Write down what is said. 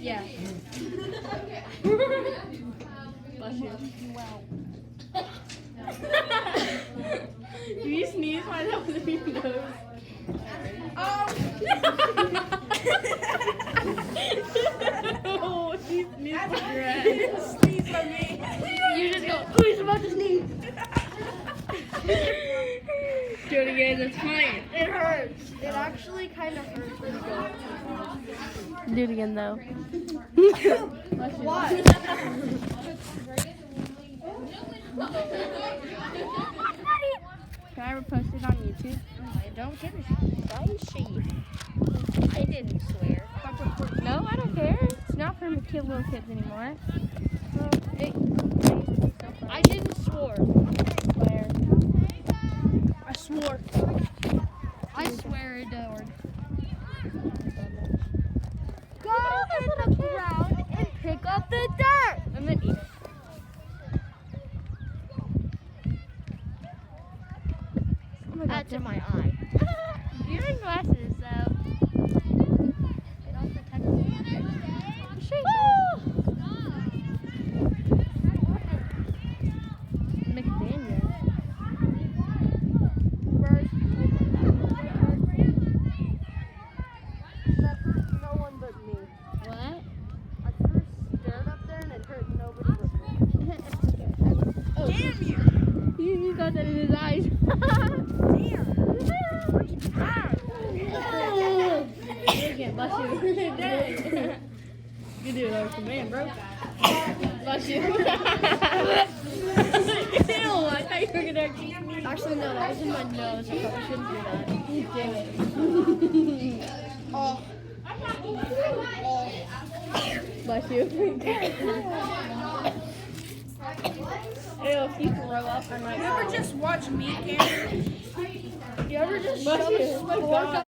Yeah. Bless you. Wow. Do you sneeze right up with your nose? Oh, she sneezed with your ass. Sneeze on me. You just go, who's about to sneeze? Do it again, it's fine. It hurts. It actually kind of hurts when you go. Do it again though. Why? Can I ever post it on YouTube? I don't give a shit. Why is she? I didn't swear. No, I don't care. It's not for little kids anymore. I didn't swear. Swear. I swore. I swear it don't. Go in the ground and pick up the dirt. And then eat it. Oh my God, That's in my eye. you're wearing glasses, so. It all protects me. McDaniel. That hurt no one but me. What? I first stared up there and it hurt nobody but me. Oh. Damn you! You got that in his eyes. Again, bless you. You do it over command, bro. Bless you. Ew, I thought you were gonna keep me. Actually, no, that was in my nose. I probably shouldn't do that. Damn it. Oh. Bless you. Ew, if you throw up, I might. You ever just watch meat games? You ever just Bless shove you. a Oh my fork God. up